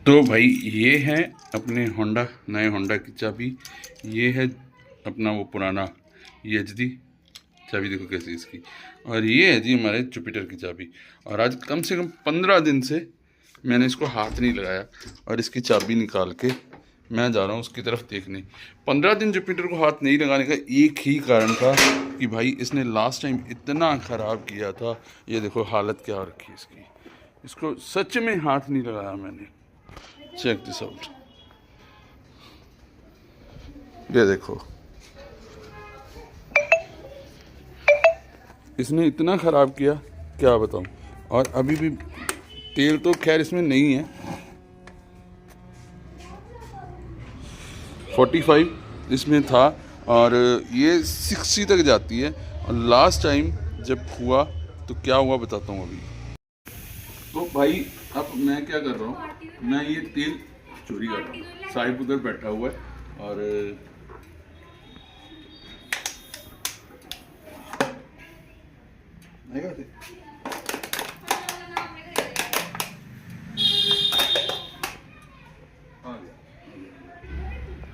तो भाई ये है अपने होंडा, नए होंडा की चाबी। ये है अपना वो पुराना एचडी चाबी, देखो कैसी इसकी। और ये है जी हमारे जुपिटर की चाबी। और आज कम से कम 15 दिन से मैंने इसको हाथ नहीं लगाया, और इसकी चाबी निकाल के मैं जा रहा हूँ उसकी तरफ देखने। 15 दिन जुपिटर को हाथ नहीं लगाने का एक ही कारण था कि भाई इसने लास्ट टाइम इतना ख़राब किया था। ये देखो हालत क्या हो रखी है इसकी। इसको सच में हाथ नहीं लगाया मैंने। चेक दिस आउट, ये देखो इसने इतना ख़राब किया, क्या बताऊँ। और अभी भी तेल तो खैर इसमें नहीं है। 45 इसमें था, और ये 60 तक जाती है। और लास्ट टाइम जब हुआ तो क्या हुआ बताता हूँ अभी। तो भाई अब मैं क्या कर रहा हूँ, मैं ये तेल चोरी कर रहा हूँ। साहिब उधर बैठा हुआ है, और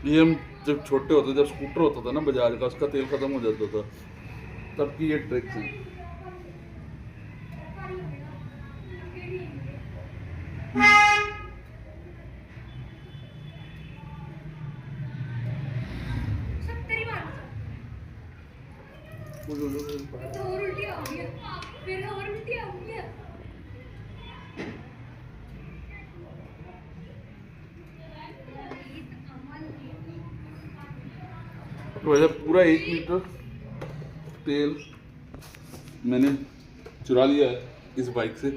ये हम जब छोटे होते, जब स्कूटर होता था ना बजाज का, उसका तेल खत्म हो जाता था, तब की ये ट्रिक्स हैं। तो वैसे पूरा 1 लीटर तेल मैंने चुरा लिया है इस बाइक से,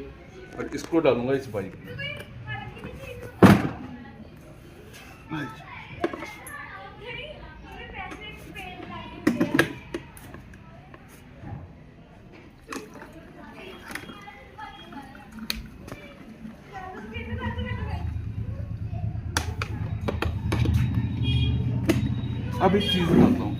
और इसको डालूंगा इस बाइक में। अब एक चीज़ बताता हूँ,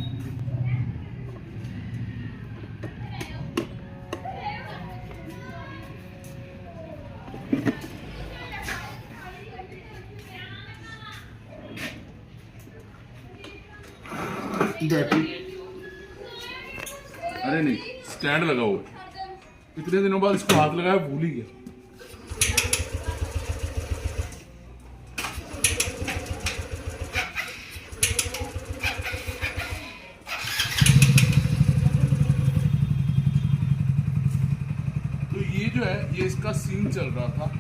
बैटरी, अरे नहीं, स्टैंड लगा हुआ है। इतने दिनों बाद इसको हाथ लगाया, भूल ही गया। तो ये जो है, ये इसका सीन चल रहा था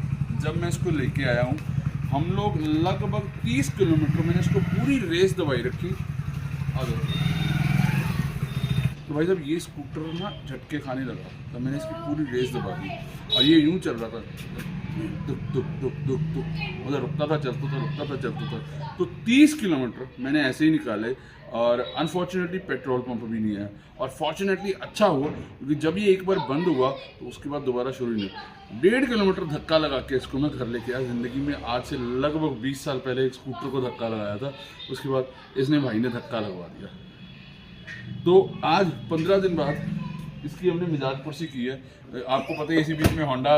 जब मैं इसको लेके आया हूँ। हम लोग लगभग 30 किलोमीटर, मैंने इसको पूरी रेस दबाई रखी। और तो भाई जब ये स्कूटर ना झटके खाने लगा, तब मैंने इसकी पूरी रेस दबा दी, और ये यूं चल रहा था, दुक दुक दुक दुक दुक, मतलब रुकता था चलता था, रुकता था चलता था। तो 30 किलोमीटर मैंने ऐसे ही निकाले, और अनफॉर्चुनेटली पेट्रोल पंप भी नहीं आया। और फॉर्चुनेटली अच्छा हुआ, क्योंकि जब ये एक बार बंद हुआ तो उसके बाद दोबारा शुरू नहीं। 1.5 किलोमीटर धक्का लगा के इसको मैं घर लेके आया। ज़िंदगी में आज से लगभग 20 साल पहले एक स्कूटर को धक्का लगाया था, उसके बाद इसने भाई ने धक्का लगवा दिया। तो आज 15 दिन बाद इसकी हमने मिजाज पुरसी की है। आपको पता है इसी बीच में होंडा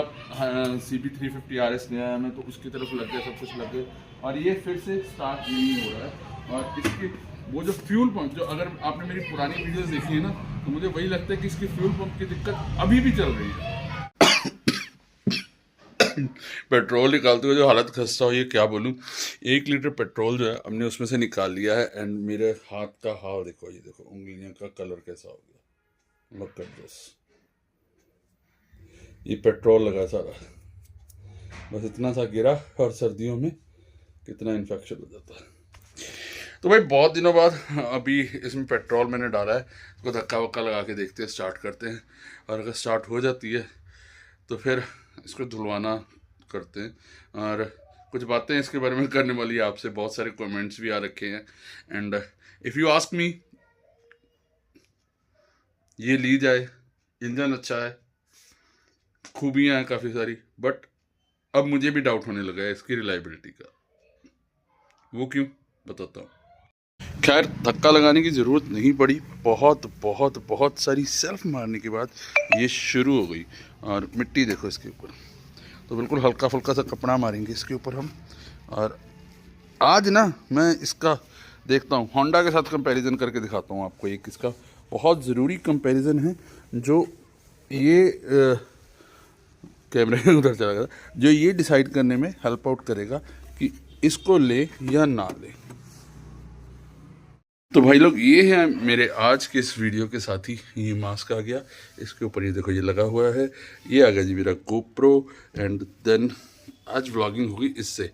CB350 RS ले आया मैं, तो उसकी तरफ लग गया, सब कुछ लग गया, और ये फिर से स्टार्ट नहीं हो रहा है। और इसकी वो जो फ्यूल पंप, जो अगर आपने मेरी पुरानी वीडियोस देखी है ना, तो मुझे वही लगता है कि इसकी फ्यूल पंप की दिक्कत अभी भी चल रही है। पेट्रोल निकालते हुए जो हालत खस्ता हो, ये क्या बोलूँ। 1 लीटर पेट्रोल जो है हमने उसमें से निकाल लिया है, एंड मेरे हाथ का हाव देखो, ये देखो उंगलियों का कलर कैसा हो गया। लुक एट दिस, ये पेट्रोल लगा सारा, बस इतना सा गिरा, और सर्दियों में कितना इन्फेक्शन हो जाता है। तो भाई बहुत दिनों बाद अभी इसमें पेट्रोल मैंने डाला है, इसको धक्का वक्का लगा के देखते हैं, स्टार्ट करते हैं। और अगर स्टार्ट हो जाती है तो फिर इसको धुलवाना करते हैं। और कुछ बातें इसके बारे में करने वाली है आपसे, बहुत सारे कमेंट्स भी आ रखे हैं। And if you ask me, ये ली जाए, इंजन अच्छा है, खूबियाँ हैं काफ़ी सारी, बट अब मुझे भी डाउट होने लगा है इसकी रिलायबिलिटी का। वो क्यों, बताता हूँ। खैर धक्का लगाने की ज़रूरत नहीं पड़ी, बहुत बहुत बहुत सारी सेल्फ मारने के बाद ये शुरू हो गई। और मिट्टी देखो इसके ऊपर, तो बिल्कुल हल्का फुल्का सा कपड़ा मारेंगे इसके ऊपर हम, और आज ना मैं इसका देखता हूँ, होंडा के साथ कंपैरिजन करके दिखाता हूँ आपको। एक इसका बहुत ज़रूरी कंपैरिजन है जो ये कैमरे उधर चला गया, जो ये डिसाइड करने में हेल्प आउट करेगा कि इसको ले या ना ले। तो भाई लोग, ये है मेरे आज के इस वीडियो के साथ ही ये मास्क आ गया, इसके ऊपर ये देखो ये लगा हुआ है, ये आ गया जी मेरा GoPro, एंड देन आज व्लॉगिंग होगी इससे।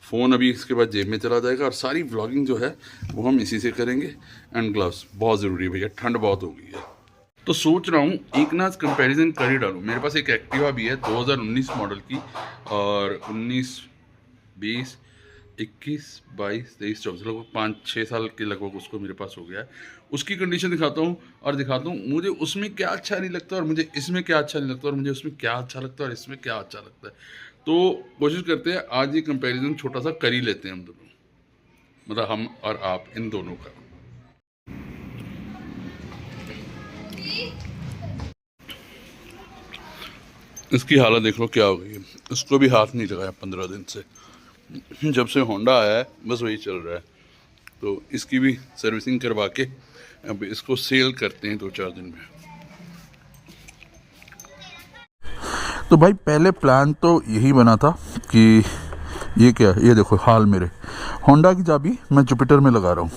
फ़ोन अभी इसके बाद जेब में चला जाएगा और सारी व्लॉगिंग जो है वो हम इसी से करेंगे। एंड ग्लव्स बहुत ज़रूरी है भैया, ठंड बहुत हो गई है। तो सोच रहा हूँ एक ना कंपैरिजन कर ही डालूँ। मेरे पास एक एक्टिवा भी है 2019 मॉडल की, और 19, 20, 21, 22, 23, 24 लगभग 5-6 साल के लगभग उसको मेरे पास हो गया है। उसकी कंडीशन दिखाता हूँ और दिखाता हूँ मुझे उसमें क्या अच्छा नहीं लगता और मुझे इसमें क्या अच्छा नहीं लगता, और मुझे उसमें क्या अच्छा लगता है और इसमें क्या अच्छा लगता है। तो कोशिश करते हैं आज ये कंपैरिजन छोटा सा कर ही लेते हैं हम दोनों, मतलब हम और आप, इन दोनों का। इसकी हालत देख लो क्या हो गई है, इसको भी हाथ नहीं लगाया 15 दिन से, जब से होंडा आया है बस वही चल रहा है। तो इसकी भी सर्विसिंग करवा के अब इसको सेल करते हैं 2-4 दिन में। तो भाई पहले प्लान तो यही बना था कि ये क्या, ये देखो हाल मेरे होंडा की चाबी मैं जुपिटर में लगा रहा हूँ,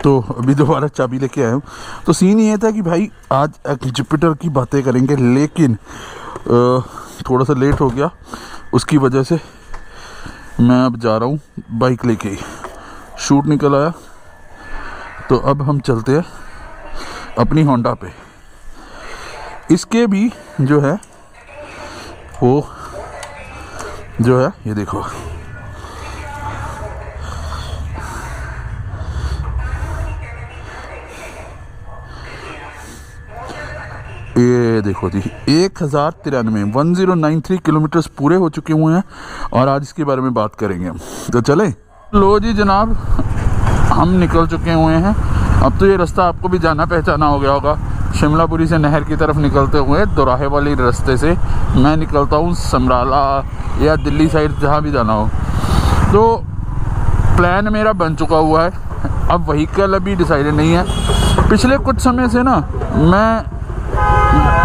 तो अभी दोबारा चाबी लेके आया हूँ। तो सीन ये था कि भाई आज जुपिटर की बातें करेंगे, लेकिन थोड़ा सा लेट हो गया, उसकी वजह से मैं अब जा रहा हूँ बाइक लेके ही। शूट निकल आया तो अब हम चलते हैं अपनी होंडा पे। इसके भी जो है वो जो है ये देखो, ये देखो जी 1093 किलोमीटर्स पूरे हो चुके हुए हैं, और आज इसके बारे में बात करेंगे हम। तो चले, लो जी जनाब, हम निकल चुके हुए हैं। अब तो ये रास्ता आपको भी जाना पहचाना हो गया होगा। शिमलापुरी से नहर की तरफ निकलते हुए दोराहे वाली रास्ते से मैं निकलता हूँ समराला या दिल्ली साइड, जहाँ भी जाना हो। तो प्लान मेरा बन चुका हुआ है, अब व्हीकल अभी डिसाइडेड नहीं है। पिछले कुछ समय से ना मैं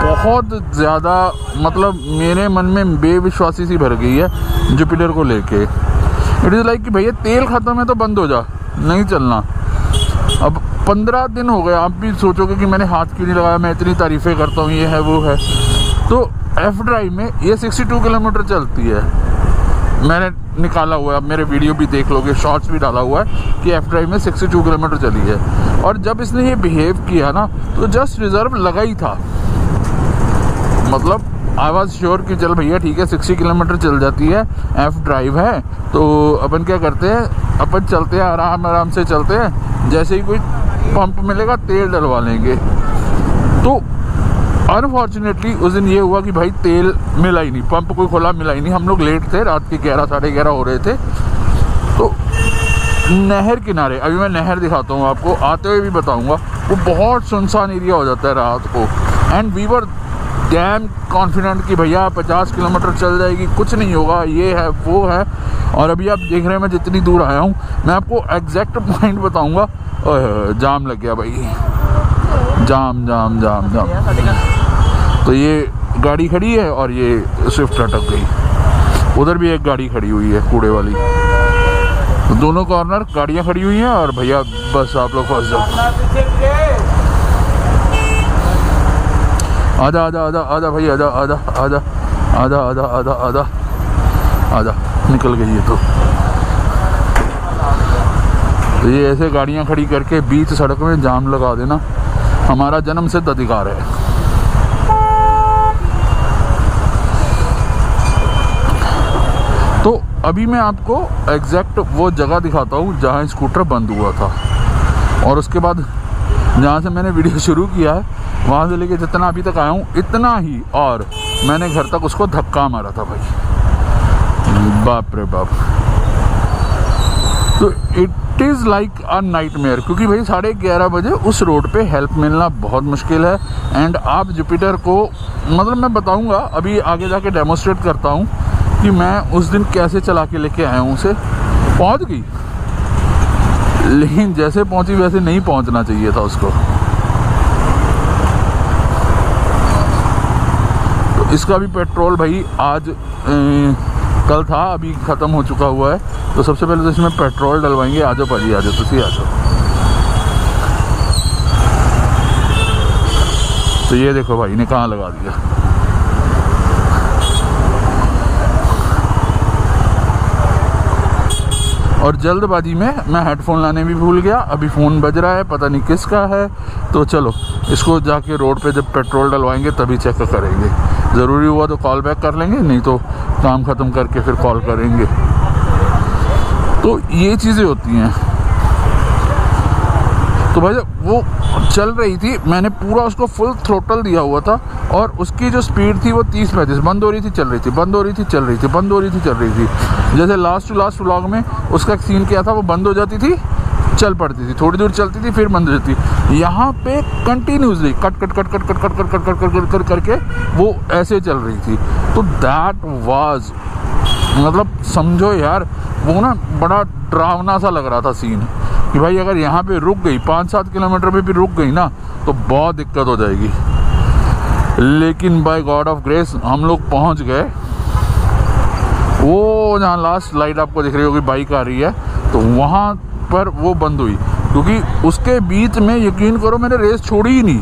बहुत ज़्यादा, मतलब मेरे मन में बेविश्वासी सी भर गई है जुपिटर को लेके। इट इज़ लाइक कि भैया तेल ख़त्म है तो बंद हो जा, नहीं चलना। अब 15 दिन हो गए, आप भी सोचोगे कि मैंने हाथ क्यों नहीं लगाया, मैं इतनी तारीफ़ें करता हूँ, ये है वो है। तो एफ ड्राइव में ये 62 किलोमीटर चलती है, मैंने निकाला हुआ है, अब मेरे वीडियो भी देख लोगे, शॉर्ट्स भी डाला हुआ है कि एफ ड्राइव में 62 किलोमीटर चली है। और जब इसने ये बिहेव किया ना तो जस्ट रिजर्व लगा ही था, मतलब आई वॉज श्योर कि चल भैया ठीक है 60 किलोमीटर चल जाती है, एफ ड्राइव है, तो अपन क्या करते हैं, अपन चलते हैं आराम आराम से चलते हैं, जैसे ही कोई पंप मिलेगा तेल डलवा लेंगे। तो अनफॉर्चुनेटली उस दिन ये हुआ कि भाई तेल मिला ही नहीं, पंप कोई खुला मिला ही नहीं। हम लोग लेट थे, रात के 11 साढ़े 11 हो रहे थे। तो नहर किनारे, अभी मैं नहर दिखाता हूँ आपको, आते हुए भी बताऊँगा, वो बहुत सुनसान एरिया हो जाता है रात को। And we were damn confident कि भैया 50 किलोमीटर चल जाएगी, कुछ नहीं होगा, ये है वो है। और अभी आप देख रहे हैं मैं जितनी दूर आया हूँ, मैं आपको एग्जैक्ट पॉइंट बताऊँगा। जाम लग गया भाई, जाम जाम जाम जाम। तो ये गाड़ी खड़ी है और ये स्विफ्ट अटक गई। उधर भी एक गाड़ी खड़ी हुई है कूड़े वाली, तो दोनों कॉर्नर गाड़ियाँ खड़ी हुई हैं और भैया बस आप लोग फंस जाओ। आजा आजा आजा आजा भाई, आजा आजा आजा आजा आजा आजा आजा आजा, निकल गई है। तो ये ऐसे गाड़ियाँ खड़ी करके बीच सड़क में जाम लगा देना हमारा जन्म सिद्ध अधिकार है। तो अभी मैं आपको एग्जैक्ट वो जगह दिखाता हूँ जहाँ स्कूटर बंद हुआ था, और उसके बाद जहाँ से मैंने वीडियो शुरू किया है वहाँ से लेके जितना अभी तक आया हूँ इतना ही, और मैंने घर तक उसको धक्का मारा था भाई, बाप रे बाप। तो it is like a nightmare, क्योंकि भाई 11:30 बजे उस रोड पे हेल्प मिलना बहुत मुश्किल है। एंड आप जुपिटर को, मतलब मैं बताऊंगा अभी आगे जाके डेमोस्ट्रेट करता हूँ कि मैं उस दिन कैसे चला के लेके आया हूँ उसे। पहुँच गई, लेकिन जैसे पहुँची वैसे नहीं पहुँचना चाहिए था उसको। तो इसका भी पेट्रोल भाई आज कल था, अभी ख़त्म हो चुका हुआ है। तो सबसे पहले तो इसमें पेट्रोल डलवाएंगे। आ जाओ भाजी, आ जाओ, तुसी आ जाओ। तो ये देखो भाई ने कहाँ लगा दिया। और जल्दबाजी में मैं हेडफोन लाने भी भूल गया। अभी फ़ोन बज रहा है, पता नहीं किसका है। तो चलो इसको जाके रोड पे जब पेट्रोल डलवाएंगे तभी चेक करेंगे। ज़रूरी हुआ तो कॉल बैक कर लेंगे, नहीं तो काम ख़त्म करके फिर कॉल करेंगे। तो ये चीज़ें होती हैं। तो भाई वो चल रही थी, मैंने पूरा उसको फुल थ्रोटल दिया हुआ था और उसकी जो स्पीड थी वो 30-35, बंद हो रही थी चल रही थी, बंद हो रही थी चल रही थी, बंद हो रही थी चल रही थी। जैसे लास्ट टू लास्ट व्लॉग में उसका एक सीन क्या था, वो बंद हो जाती थी, चल पड़ती थी, थोड़ी दूर चलती थी, फिर बंद हो जाती। यहाँ पे continuously cut cut cut cut cut cut cut cut cut cut cut करके वो ऐसे चल रही थी। तो दैट वाज, मतलब समझो यार, वो ना बड़ा डरावना सा लग रहा था सीन कि भाई अगर यहाँ पे रुक गई 5-7 किलोमीटर पे भी रुक गई ना तो बहुत दिक्कत हो जाएगी। लेकिन बाय गॉड ऑफ ग्रेस हम लोग पहुँच गए। वो जहाँ लास्ट लाइट आपको दिख रही होगी, बाइक आ रही है, तो वहाँ पर वो बंद हुई। क्योंकि उसके बीच में यकीन करो मैंने रेस छोड़ी ही नहीं।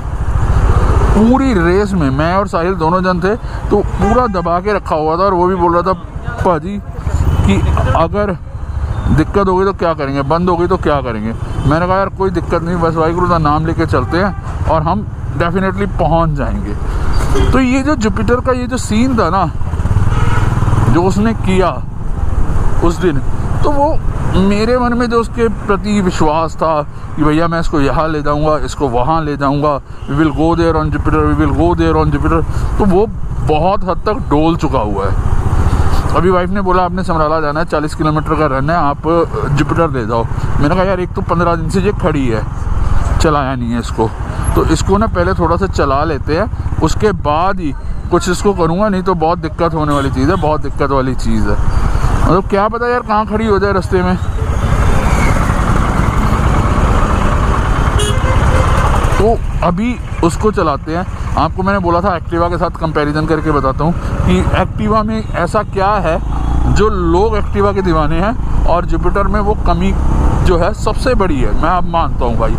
पूरी रेस में मैं और साहिल दोनों जन थे, तो पूरा दबा के रखा हुआ था। और वो भी बोल रहा था भाजी कि अगर दिक्कत हो गई तो क्या करेंगे, बंद हो गई तो क्या करेंगे। मैंने कहा यार कोई दिक्कत नहीं, बस वाहिगुरु का नाम लेके चलते हैं और हम डेफिनेटली पहुंच जाएंगे। तो ये जो जुपिटर का ये जो सीन था ना, जो उसने किया उस दिन, तो वो मेरे मन में जो उसके प्रति विश्वास था कि भैया मैं इसको यहाँ ले जाऊँगा, इसको वहाँ ले जाऊँगा, we will go there on Jupiter, we will go there on Jupiter, तो वो बहुत हद तक डोल चुका हुआ है। अभी वाइफ ने बोला आपने समराला जाना है, 40 किलोमीटर का रन है, आप जुपिटर ले जाओ। मैंने कहा यार एक तो 15 दिन से ये खड़ी है, चलाया नहीं है इसको, तो इसको ना पहले थोड़ा सा चला लेते हैं, उसके बाद ही कुछ इसको करूँगा, नहीं तो बहुत दिक्कत होने वाली चीज़ है, बहुत दिक्कत वाली चीज़ है। मतलब क्या पता यार कहाँ खड़ी हो जाए रास्ते में। तो अभी उसको चलाते हैं। आपको मैंने बोला था एक्टिवा के साथ कंपैरिजन करके बताता हूँ कि एक्टिवा में ऐसा क्या है जो लोग एक्टिवा के दीवाने हैं और जुपिटर में वो कमी जो है सबसे बड़ी है। मैं अब मानता हूँ भाई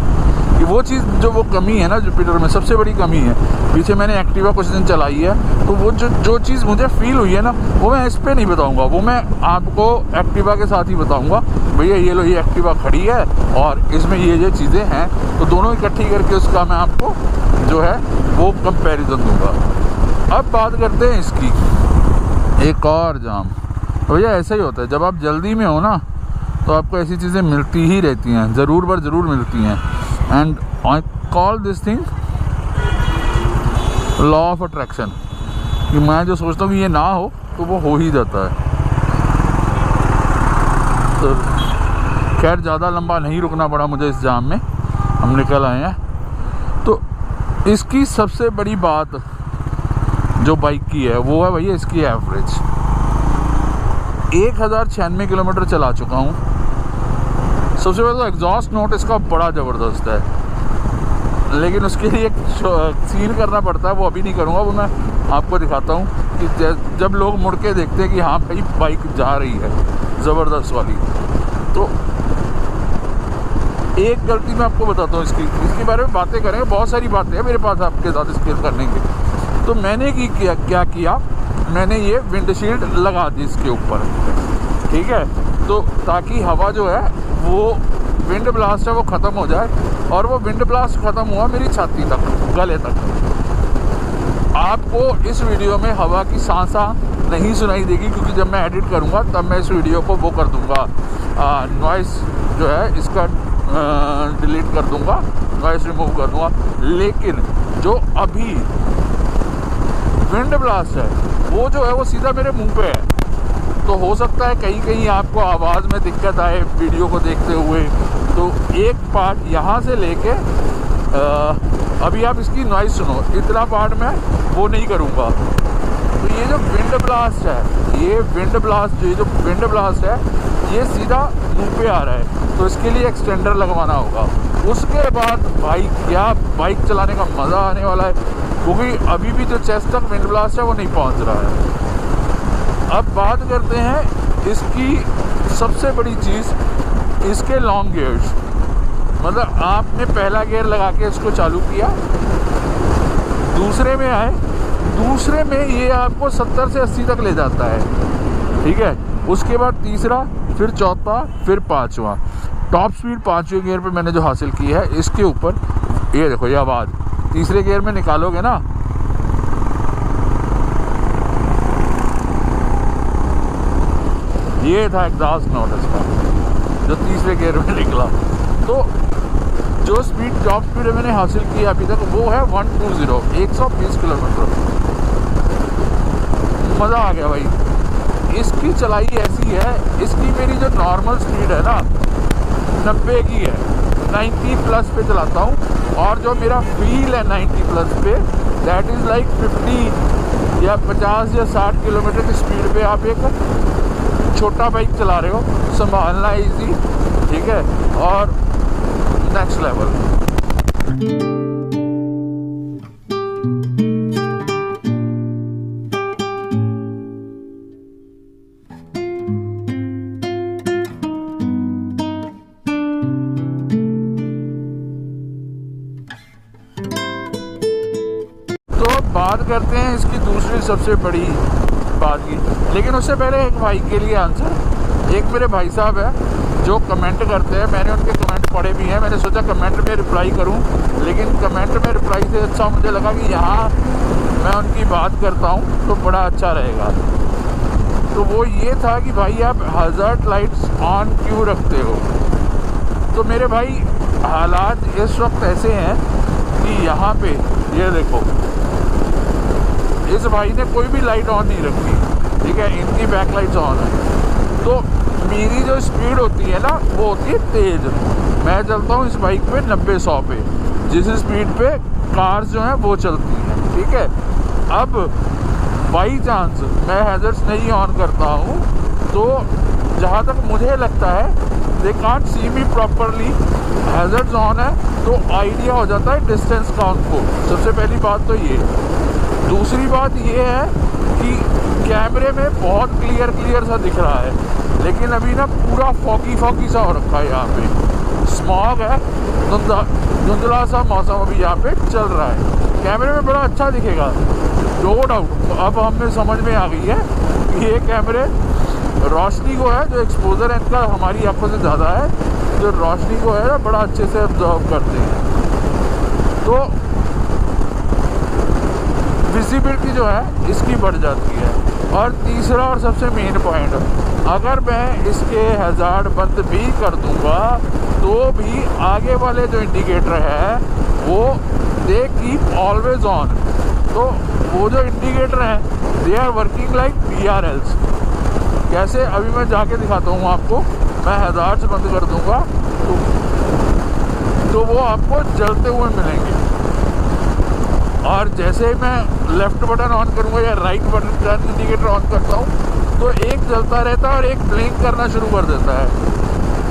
कि वो चीज़ जो वो कमी है ना जुपिटर में, सबसे बड़ी कमी है। पीछे मैंने एक्टिवा कुछ दिन चलाई है, तो वो जो चीज़ मुझे फील हुई है ना, वो मैं इस पर नहीं बताऊँगा, वो मैं आपको एक्टिवा के साथ ही बताऊँगा। भैया ये लो, ये एक्टिवा खड़ी है और इसमें ये चीज़ें हैं, तो दोनों इकट्ठी करके उसका मैं आपको जो है वो कंपैरिजन दूंगा। अब बात करते हैं इसकी एक और जाम। भैया ऐसा ही होता है, जब आप जल्दी में हो ना तो आपको ऐसी चीज़ें मिलती ही रहती हैं, ज़रूर बर ज़रूर मिलती हैं। And I call this thing law of attraction, कि मैं जो सोचता हूँ कि ये ना हो तो वो हो ही जाता है। तो खैर ज़्यादा लंबा नहीं रुकना पड़ा मुझे इस जाम में, हम निकल आए हैं। तो इसकी सबसे बड़ी बात जो बाइक की है वो है भैया इसकी एवरेज। 1096 किलोमीटर चला चुका हूँ। सबसे पहले तो एग्जॉस्ट नोट इसका बड़ा ज़बरदस्त है, लेकिन उसके लिए एक सीन करना पड़ता है, वो अभी नहीं करूँगा, वो मैं आपको दिखाता हूँ कि जब लोग मुड़ के देखते हैं कि हाँ भाई बाइक जा रही है ज़बरदस्त वाली। तो एक गलती मैं आपको बताता हूँ इसके बारे में बातें करेंगे, बहुत सारी बातें हैं मेरे पास आपके साथ शेयर करने की। तो मैंने क्या किया, मैंने ये विंडशील्ड लगा दी इसके ऊपर, ठीक है, तो ताकि हवा जो है वो विंड ब्लास्ट है वो ख़त्म हो जाए। और वो विंड ब्लास्ट ख़त्म हुआ मेरी छाती तक, गले तक। आपको इस वीडियो में हवा की सांसा नहीं सुनाई देगी, क्योंकि जब मैं एडिट करूँगा तब मैं इस वीडियो को वो कर दूँगा, नॉइस जो है इसका डिलीट कर दूँगा, नॉइस रिमूव कर दूँगा। लेकिन जो अभी विंड ब्लास्ट है वो जो है वो सीधा मेरे मुंह पे है, तो हो सकता है कहीं कहीं आपको आवाज़ में दिक्कत आए वीडियो को देखते हुए। तो एक पार्ट यहाँ से लेके अभी आप इसकी नॉइस सुनो, इतना पार्ट मैं वो नहीं करूँगा, तो ये जो विंड ब्लास्ट है, ये विंड ब्लास्ट है ये सीधा मुंह पे आ रहा है, तो इसके लिए एक्सटेंडर लगवाना होगा। उसके बाद भाई क्या बाइक चलाने का मज़ा आने वाला है, क्योंकि अभी भी जो चेस्ट तक विंड ब्लास्ट है वो नहीं पहुंच रहा है। अब बात करते हैं इसकी सबसे बड़ी चीज़, इसके लॉन्ग गियर्स। मतलब आपने पहला गियर लगा के इसको चालू किया, दूसरे में आए, दूसरे में ये आपको 70 से 80 तक ले जाता है, ठीक है। उसके बाद तीसरा, फिर चौथा, फिर पांचवा। टॉप स्पीड पांचवें गियर पे मैंने जो हासिल की है, इसके ऊपर ये देखो ये आवाज़ तीसरे गियर में निकालोगे ना, ये था एग्जॉस्ट नोट इसका जो तीसरे गियर में निकला। तो जो स्पीड टॉप स्पीड मैंने हासिल की अभी तक वो है 120, 120 किलोमीटर। मज़ा आ गया भाई। इसकी चलाई ऐसी है, इसकी मेरी जो नॉर्मल स्पीड है ना 90 की है, 90 प्लस पे चलाता हूँ, और जो मेरा फील है 90 प्लस पे, दैट इज़ लाइक 50 या 50 या 60 किलोमीटर की स्पीड पे आप एक छोटा बाइक चला रहे हो, संभालना इजी, ठीक है, और नेक्स्ट लेवल। तो बात करते हैं इसकी दूसरी सबसे बड़ी बात की, लेकिन उससे पहले एक भाई के लिए आंसर। एक मेरे भाई साहब है जो कमेंट करते हैं, मैंने उनके कमेंट पढ़े भी हैं, मैंने सोचा कमेंट में रिप्लाई करूं, लेकिन कमेंट में रिप्लाई से अच्छा मुझे लगा कि यहाँ मैं उनकी बात करता हूं तो बड़ा अच्छा रहेगा। तो वो ये था कि भाई आप हज़ार्ड लाइट्स ऑन क्यों रखते हो। तो मेरे भाई हालात इस वक्त ऐसे हैं कि यहाँ पे ये देखो, इस भाई ने कोई भी लाइट ऑन नहीं रखी, ठीक है, इनकी बैक लाइट्स ऑन है। तो मेरी जो स्पीड होती है ना वो होती है तेज़। मैं चलता हूँ इस बाइक पे 90-100 पे, जिस स्पीड पे कार्स जो हैं वो चलती हैं, ठीक है। अब बाई चांस मैं हैज़र्ड्स नहीं ऑन करता हूँ तो जहाँ तक मुझे लगता है they can't see me properly, hazards on है तो आइडिया हो जाता है डिस्टेंस का उनको। सबसे पहली बात तो ये। दूसरी बात ये है कि कैमरे में बहुत क्लियर सा दिख रहा है, लेकिन अभी ना पूरा फॉगी सा हो रखा है, यहाँ पे स्मॉग है, धुंधला सा मौसम अभी यहाँ पे चल रहा है। कैमरे में बड़ा अच्छा दिखेगा, नो डाउट। अब हमें समझ में आ गई है कि ये कैमरे रोशनी को है, जो एक्सपोजर है इनका हमारी आंखों से ज़्यादा है, जो रोशनी को है ना बड़ा अच्छे से ऑब्जर्व करते हैं, तो विजिबिलिटी जो है इसकी बढ़ जाती है। और तीसरा और सबसे मेन पॉइंट, अगर मैं इसके हैज़ार्ड बंद भी कर दूंगा तो भी आगे वाले जो इंडिकेटर है वो दे कीप ऑलवेज ऑन। तो वो जो इंडिकेटर हैं they are working like DRLs। कैसे, अभी मैं जाके दिखाता हूँ आपको। मैं हैज़ार्ड्स बंद कर दूंगा तो वो आपको जलते हुए मिलेंगे, और जैसे ही मैं लेफ़्ट बटन ऑन करूँगा या right button turn indicator on करता हूँ तो एक जलता रहता है और एक ब्लिंक करना शुरू कर देता है।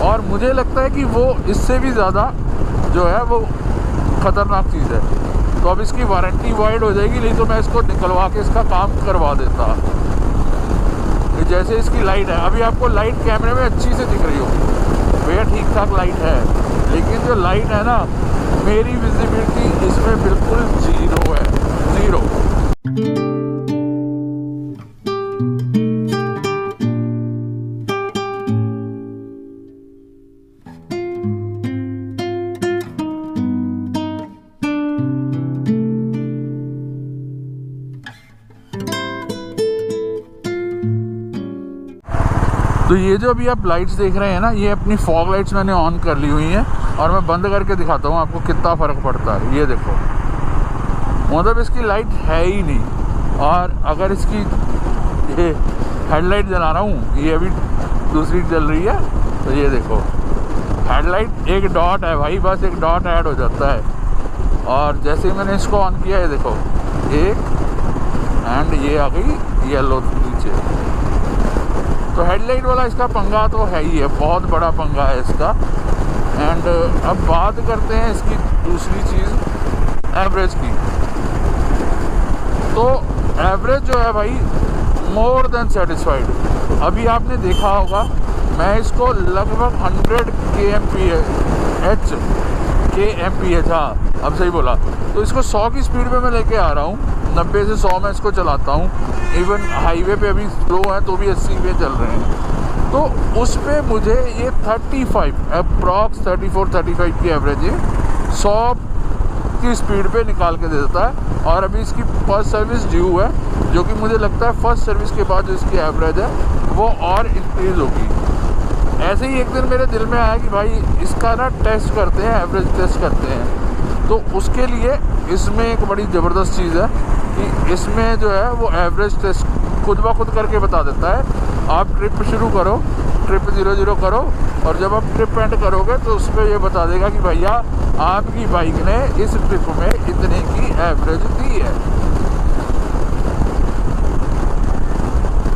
और मुझे लगता है कि वो इससे भी ज़्यादा जो है वो ख़तरनाक चीज़ है। तो अब इसकी वारंटी वाइड हो जाएगी, नहीं तो मैं इसको निकलवा के इसका काम करवा देता। जैसे इसकी लाइट है, अभी आपको लाइट कैमरे में अच्छी से दिख रही हो, भैया ठीक ठाक लाइट है, लेकिन जो लाइट है ना मेरी विजिबिलिटी इसमें बिल्कुल ज़ीरो है, ज़ीरो। तो ये जो अभी आप लाइट्स देख रहे हैं ना, ये अपनी फॉग लाइट्स मैंने ऑन कर ली हुई हैं, और मैं बंद करके दिखाता हूँ आपको कितना फ़र्क पड़ता है। ये देखो, मतलब इसकी लाइट है ही नहीं। और अगर इसकी ये हेडलाइट जला रहा हूँ, ये अभी दूसरी जल रही है, तो ये देखो हेडलाइट एक डॉट है भाई, बस एक डॉट ऐड हो जाता है। और जैसे ही मैंने इसको ऑन किया है देखो, 1 एंड ये आ गई येलो नीचे। तो हेडलाइट वाला इसका पंगा तो है ही है, बहुत बड़ा पंगा है इसका। एंड अब बात करते हैं इसकी दूसरी चीज़, एवरेज की। तो एवरेज जो है भाई मोर देन सेटिस्फाइड। अभी आपने देखा होगा मैं इसको लगभग 100 kmph, हाँ अब सही बोला। तो इसको 100 की स्पीड पे मैं लेके आ रहा हूँ, 90 से 100 में इसको चलाता हूँ। इवन हाईवे पे अभी स्लो है तो भी 80 पे चल रहे हैं। तो उस पे मुझे ये 35 अप्रॉक्स 34-35 की एवरेज है 100 की स्पीड पे निकाल के दे देता है। और अभी इसकी फर्स्ट सर्विस ड्यू है, जो कि मुझे लगता है फर्स्ट सर्विस के बाद जो इसकी एवरेज है वो और इंक्रीज़ होगी। ऐसे ही एक दिन मेरे दिल में आया कि भाई इसका ना टेस्ट करते हैं, एवरेज टेस्ट करते हैं। तो उसके लिए इसमें एक बड़ी ज़बरदस्त चीज़ है कि इसमें जो है वो एवरेज टेस्ट खुद ब खुद करके बता देता है। आप ट्रिप शुरू करो, ट्रिप 00 करो, और जब आप ट्रिप एंड करोगे तो उस पर ये बता देगा कि भैया आपकी बाइक ने इस ट्रिप में इतने की एवरेज दी है।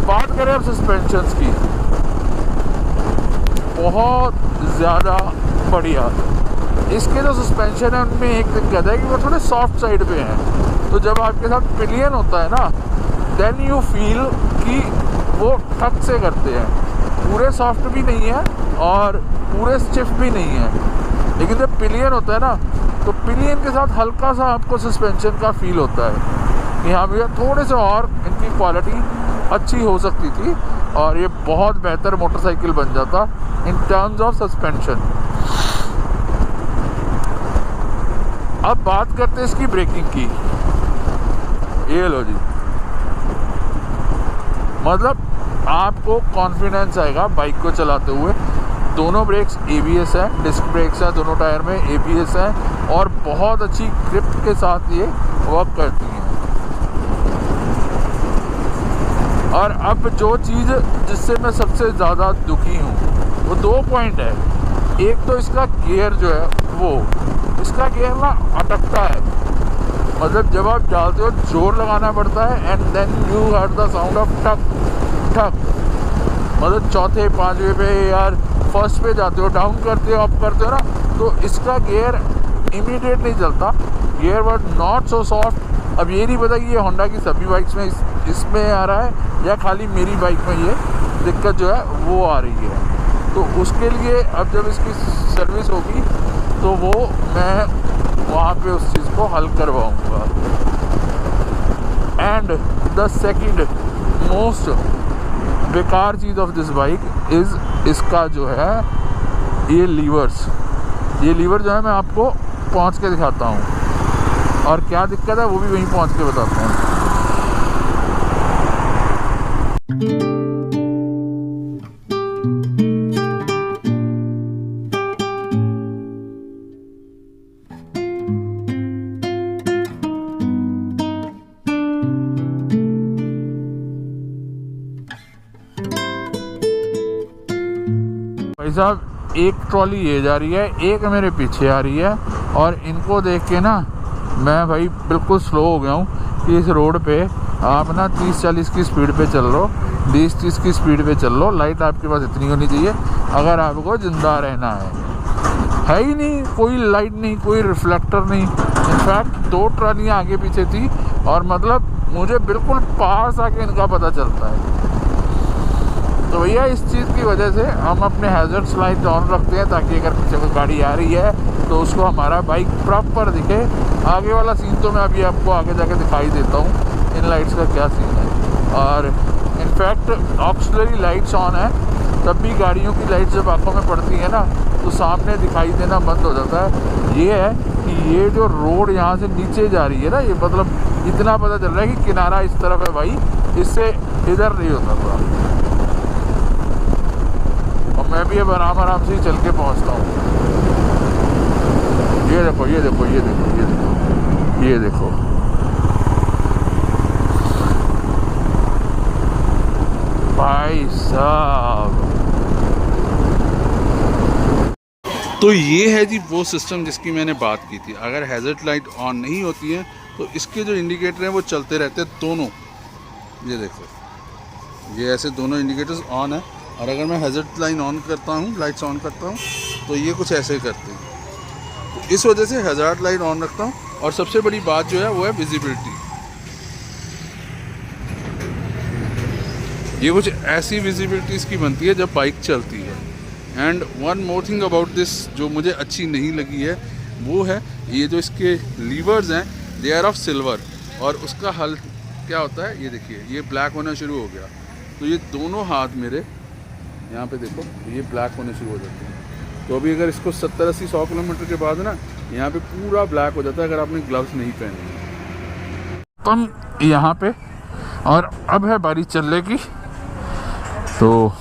बात करें अब सस्पेंशंस की, बहुत ज़्यादा बढ़िया। इसके जो सस्पेंशन है उनमें एक दिक्कत है कि वो थोड़े सॉफ्ट साइड पे हैं। तो जब आपके साथ पिलियन होता है ना, देन यू फील कि वो ठक से करते हैं। पूरे सॉफ्ट भी नहीं है और पूरे स्टिफ भी नहीं है। लेकिन जब पिलियन होता है ना, तो पिलियन के साथ हल्का सा आपको सस्पेंशन का फील होता है कि हाँ भैया थोड़े से और इनकी क्वालिटी अच्छी हो सकती थी और ये बहुत बेहतर मोटरसाइकिल बन जाता इन टर्म्स ऑफ सस्पेंशन। अब बात करते हैं इसकी ब्रेकिंग की। ये लो जी, मतलब आपको कॉन्फिडेंस आएगा बाइक को चलाते हुए। दोनों ब्रेक्स ABS है, डिस्क ब्रेक्स है, दोनों टायर में ABS है और बहुत अच्छी ग्रिप के साथ ये वर्क करती हैं। और अब जो चीज़ जिससे मैं सबसे ज़्यादा दुखी हूँ वो 2 पॉइंट है। एक तो इसका गियर जो है वो, इसका गियर ना अटकता है, मतलब जब आप डालते हो जोर लगाना पड़ता है and then you heard the sound of ठक ठक। मतलब चौथे 5वें पे यार फर्स्ट पे जाते हो, डाउन करते हो, अप करते हो ना, तो इसका गियर इमीडिएट नहीं चलता। Gear was not so soft. अब ये नहीं पता कि ये होंडा की सभी बाइक्स में इसमें आ रहा है या खाली मेरी बाइक में ये दिक्कत जो है वो आ रही है। तो उसके लिए अब जब इसकी सर्विस होगी तो वो मैं वहाँ पे उस चीज़ को हल करवाऊँगा। एंड द सेकंड मोस्ट बेकार चीज़ ऑफ दिस बाइक इज़ इसका जो है ये लीवर्स। ये लीवर जो है मैं आपको पहुँच के दिखाता हूँ और क्या दिक्कत है वो भी वहीं पहुँच के बताता हूँ। भाई साहब एक ट्रॉली ये जा रही है, एक मेरे पीछे आ रही है और इनको देख के ना मैं भाई बिल्कुल स्लो हो गया हूँ कि इस रोड पे आप ना 30-40 की स्पीड पे चल लो, 20-30 की स्पीड पे चल लो। लाइट आपके पास इतनी होनी चाहिए अगर आपको ज़िंदा रहना है ही नहीं, कोई लाइट नहीं, कोई रिफ्लेक्टर नहीं। इनफैक्ट 2 ट्रॉलियाँ आगे पीछे थी और मतलब मुझे बिल्कुल पास आके इनका पता चलता है। तो भैया इस चीज़ की वजह से हम अपने हैज़र्ड्स लाइट ऑन रखते हैं ताकि अगर पीछे कोई गाड़ी आ रही है तो उसको हमारा बाइक प्रॉपर दिखे। आगे वाला सीन तो मैं अभी आपको आगे जाके दिखाई देता हूँ इन लाइट्स का क्या सीन है। और इनफैक्ट ऑक्सिलरी लाइट्स ऑन है तब भी गाड़ियों की लाइट जब आँखों में पड़ती है ना तो सामने दिखाई देना बंद हो जाता है। ये है कि ये जो रोड यहाँ से नीचे जा रही है ना, ये मतलब इतना पता चल रहा है कि किनारा इस तरफ है भाई, इससे इधर नहीं होता था। और मैं भी अब आराम से ही चल के पहुँचता हूँ। ये देखो ये देखो ये देखो ये देखो ये देखो, भाई साहब। तो ये है जी वो सिस्टम जिसकी मैंने बात की थी। अगर हैज़र्ड लाइट ऑन नहीं होती है तो इसके जो इंडिकेटर हैं वो चलते रहते हैं दोनों, ये देखो, ये ऐसे दोनों इंडिकेटर्स ऑन है, और अगर मैं हैज़र्ड लाइन ऑन करता हूँ, लाइट्स ऑन करता हूँ, तो ये कुछ ऐसे करते हैं। तो इस वजह से हैज़र्ड लाइन ऑन रखता हूँ। और सबसे बड़ी बात जो है वो है विजिबिलिटी। ये कुछ ऐसी विजिबिलिटी इसकी बनती है जब बाइक चलती है। And one more thing about this जो मुझे अच्छी नहीं लगी है वो है ये जो इसके लीवर्स हैं, दे आर ऑफ सिल्वर। और उसका हल क्या होता है, ये देखिए, ये ब्लैक होना शुरू हो गया। तो ये दोनों हाथ मेरे यहाँ पे देखो, ये ब्लैक होने शुरू हो जाते हैं। तो अभी अगर इसको 70-80-100 किलोमीटर के बाद ना यहाँ पे पूरा ब्लैक हो जाता है अगर आपने ग्लव्स नहीं पहने। तो हम यहाँ पे, और अब है बारी चलने की, तो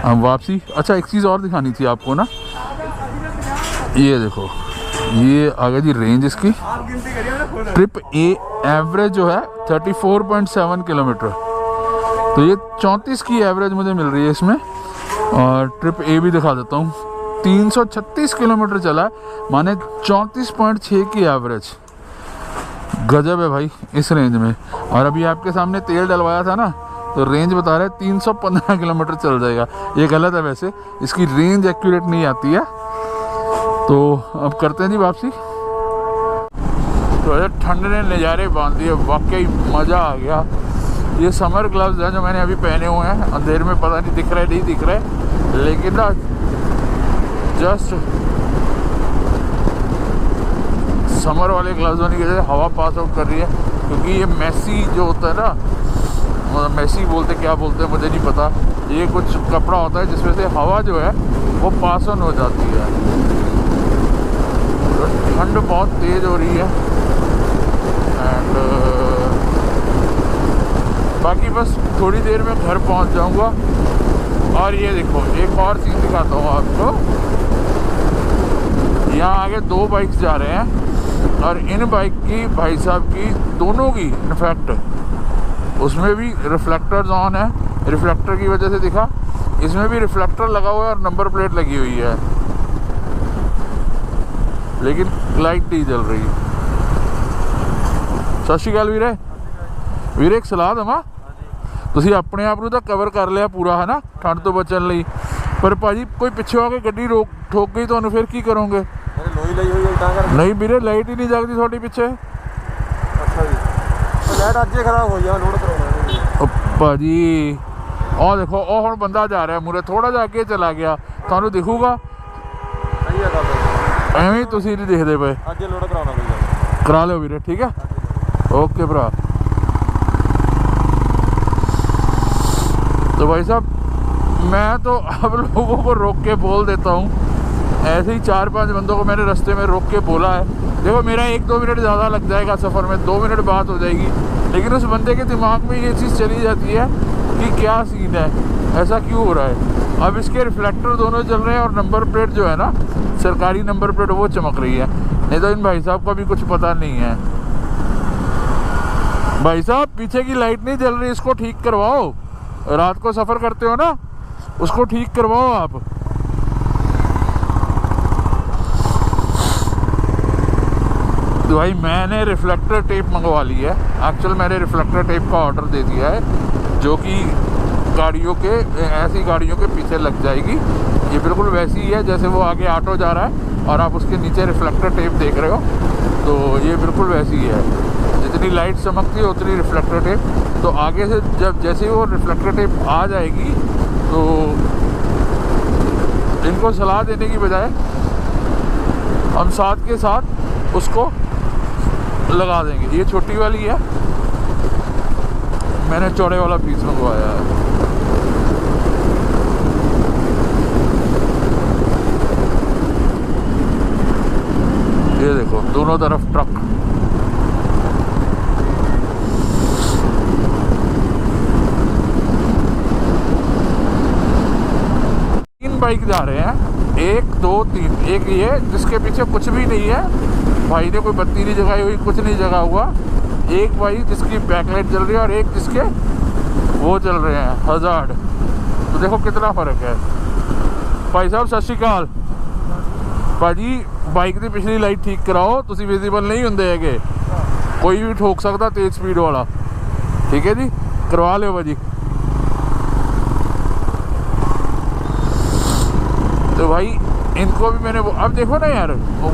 हम वापसी। अच्छा, एक चीज़ और दिखानी थी आपको ना, ये देखो, ये आ गई जी रेंज इसकी। ट्रिप ए एवरेज जो है 34.7 किलोमीटर, तो ये 34 की एवरेज मुझे मिल रही है इसमें। और ट्रिप ए भी दिखा देता हूँ, 336 किलोमीटर चला है, माने 34.6 की एवरेज। गजब है भाई इस रेंज में। और अभी आपके सामने तेल डलवाया था ना, तो रेंज बता रहे हैं 315 किलोमीटर चल जाएगा। ये गलत है वैसे, इसकी रेंज एक्यूरेट नहीं आती है। तो अब करते हैं जी वापसी। तो ठंड ने नज़ारे बांध दिए, वाकई मज़ा आ गया। ये समर ग्लव्स हैं जो मैंने अभी पहने हुए हैं, अंधेर में पता नहीं दिख रहे नहीं दिख रहे, लेकिन ना जस्ट समर वाले ग्लव्स होने की वजह से हवा पास आउट कर रही है। क्योंकि ये मेसी जो होता है ना, मतलब मेसी बोलते क्या बोलते हैं मुझे नहीं पता, ये कुछ कपड़ा होता है जिसमें से हवा जो है वो पास ऑन हो जाती है। तो ठंड बहुत तेज़ हो रही है। एंड बाकी बस थोड़ी देर में घर पहुंच जाऊंगा। और ये देखो, एक और चीज़ दिखाता हूँ आपको। यहाँ आगे 2 बाइक्स जा रहे हैं, और इन बाइक की, भाई साहब की, दोनों की इनफैक्ट उसमें भी रिफ्लेक्टर्स ऑन है। रिफ्लेक्टर की वजह से दिखा, इसमें भी रिफ्लेक्टर लगा हुआ है और नंबर प्लेट लगी हुई है, लेकिन लाइट नहीं जल रही। सत श्री अकाल ਵੀਰੇ। ਵੀਰੇ ਇੱਕ ਸਲਾਹ ਦੇਵਾਂ, ਤੁਸੀਂ ਆਪਣੇ ਆਪ ਨੂੰ ਤਾਂ ਕਵਰ ਕਰ ਲਿਆ ਪੂਰਾ ਹੈ ਨਾ ਠੰਡ ਤੋਂ ਬਚਣ ਲਈ, ਪਰ ਭਾਜੀ ਕੋਈ ਪਿੱਛੋਂ ਆ ਕੇ ਗੱਡੀ ਠੋਕ ਗਈ ਤੁਹਾਨੂੰ, ਫਿਰ ਕੀ ਕਰੋਗੇ? ਲੋਈ ਲਈ ਹੋਈ ਹੈ ਤਾਂ ਕਰ। ਨਹੀਂ ਵੀਰੇ, ਲਾਈਟ ਹੀ ਨਹੀਂ ਜਗਦੀ ਤੁਹਾਡੀ ਪਿੱਛੇ। ਅੱਛਾ ਜੀ, ਲਾਈਟ ਅੱਜ ਹੀ ਖਰਾਬ ਹੋਈ ਆ, ਲੋਡ ਕਰਾਉਣਾ। ਉਹ ਭਾਜੀ ਆਹ ਦੇਖੋ, ਉਹ ਹੁਣ ਬੰਦਾ ਜਾ ਰਿਹਾ ਮੂਰੇ, ਥੋੜਾ ਜਿਹਾ ਅੱਗੇ ਚਲਾ ਗਿਆ, ਤੁਹਾਨੂੰ ਦਿਖੂਗਾ? ਸਹੀ ਹੈ ਗੱਲ, ਐਵੇਂ ਹੀ ਤੁਸੀਂ ਨਹੀਂ ਦਿਖਦੇ ਪਏ। ਅੱਜ ਲੋਡ ਕਰਾਉਣਾ ਕੋਈ, ਕਰਾ ਲਿਓ ਵੀਰੇ, ਠੀਕ ਹੈ, ओके भरा। तो भाई साहब, मैं तो अब लोगों को रोक के बोल देता हूँ, ऐसे ही 4-5 बंदों को मैंने रास्ते में रोक के बोला है। देखो, मेरा 1-2 मिनट ज़्यादा लग जाएगा सफ़र में, 2 मिनट बात हो जाएगी, लेकिन उस बंदे के दिमाग में ये चीज़ चली जाती है कि क्या सीन है, ऐसा क्यों हो रहा है। अब इसके रिफ्लेक्टर दोनों चल रहे हैं, और नंबर प्लेट जो है ना, सरकारी नंबर प्लेट, वो चमक रही है। नहीं तो इन भाई साहब का भी कुछ पता नहीं है। भाई साहब, पीछे की लाइट नहीं जल रही, इसको ठीक करवाओ। रात को सफ़र करते हो ना, उसको ठीक करवाओ आप। तो भाई मैंने रिफ्लेक्टर टेप मंगवा ली है। एक्चुअल मैंने रिफ्लेक्टर टेप का ऑर्डर दे दिया है, जो कि गाड़ियों के, ऐसी गाड़ियों के पीछे लग जाएगी। ये बिल्कुल वैसी ही है जैसे वो आगे ऑटो जा रहा है और आप उसके नीचे रिफ्लेक्टर टेप देख रहे हो, तो ये बिल्कुल वैसी ही है। जितनी लाइट चमकती है उतनी रिफ्लेक्टर टेप। तो आगे से जब जैसे ही वो रिफ्लेक्टर टेप आ जाएगी, तो इनको सलाह देने की बजाय हम साथ के साथ उसको लगा देंगे। ये छोटी वाली है, मैंने चौड़े वाला पीस मंगवाया है। ये देखो, दोनों तरफ ट्रक। बाइक जा रहे हैं, 1 2 3, एक ये जिसके पीछे कुछ भी नहीं है, भाई ने कोई बत्ती नहीं जगाई हुई, कुछ नहीं जगा हुआ। एक भाई जिसकी बैकलाइट जल रही है, और एक जिसके वो चल रहे हैं हज़ार्ड। तो देखो कितना फ़र्क है। भाई साहब सत श्री अकाल। भाजी, बाइक की पिछली लाइट ठीक कराओ, तुसी विजिबल नहीं होंगे हैगे, कोई भी ठोक सकता तेज़ स्पीड वाला, ठीक है जी, करवा लो भाजी। तो भाई इनको भी मैंने अब देखो ना यार,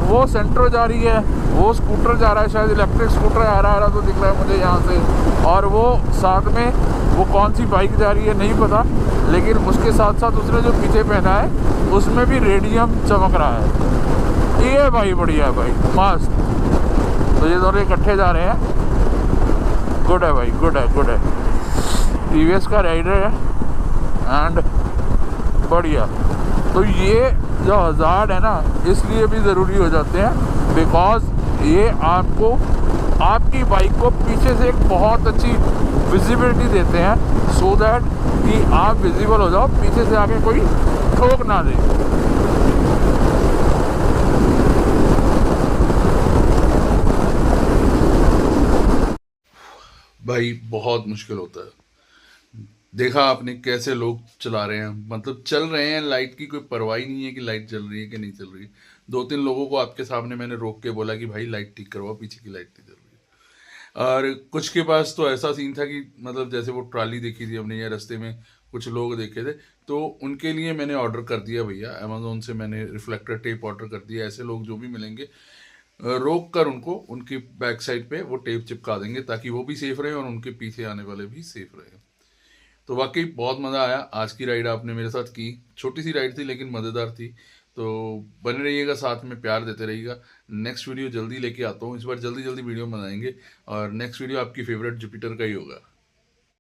वो सेंट्रो जा रही है, वो स्कूटर जा रहा है, शायद इलेक्ट्रिक स्कूटर आ रहा तो दिख रहा है मुझे यहाँ से, और वो साथ में वो कौन सी बाइक जा रही है नहीं पता, लेकिन उसके साथ साथ उसने जो पीछे पहना है उसमें भी रेडियम चमक रहा है। ये भाई बढ़िया है भाई, मस्त। तो ये दोनों इकट्ठे जा रहे हैं, गुड है भाई, गुड है, गुड है। टीवीएस का राइडर है एंड बढ़िया। तो ये जो हज़ार्ड है ना, इसलिए भी ज़रूरी हो जाते हैं बिकॉज ये आपको आपकी बाइक को पीछे से एक बहुत अच्छी विजिबिलिटी देते हैं, सो दैट कि आप विजिबल हो जाओ, पीछे से आके कोई ठोक ना दे। भाई बहुत मुश्किल होता है। देखा आपने कैसे लोग चला रहे हैं, मतलब चल रहे हैं, लाइट की कोई परवाह ही नहीं है कि लाइट चल रही है कि नहीं चल रही है। 2-3 लोगों को आपके सामने मैंने रोक के बोला कि भाई लाइट ठीक करवाओ, पीछे की लाइट नहीं चल रही है। और कुछ के पास तो ऐसा सीन था कि मतलब जैसे वो ट्राली देखी थी हमने या रास्ते में कुछ लोग देखे थे, तो उनके लिए मैंने ऑर्डर कर दिया भैया, अमेजोन से मैंने रिफ्लेक्टर टेप ऑर्डर कर दिया। ऐसे लोग जो भी मिलेंगे रोक कर उनको उनकी बैक साइड पे वो टेप चिपका देंगे, ताकि वो भी सेफ रहे और उनके पीछे आने वाले भी सेफ रहे। तो वाकई बहुत मज़ा आया। आज की राइड आपने मेरे साथ की, छोटी सी राइड थी लेकिन मज़ेदार थी। तो बने रहिएगा, साथ में प्यार देते रहिएगा। नेक्स्ट वीडियो जल्दी लेके आता हूँ, इस बार जल्दी जल्दी वीडियो बनाएंगे और नेक्स्ट वीडियो आपकी फेवरेट जुपिटर का ही होगा।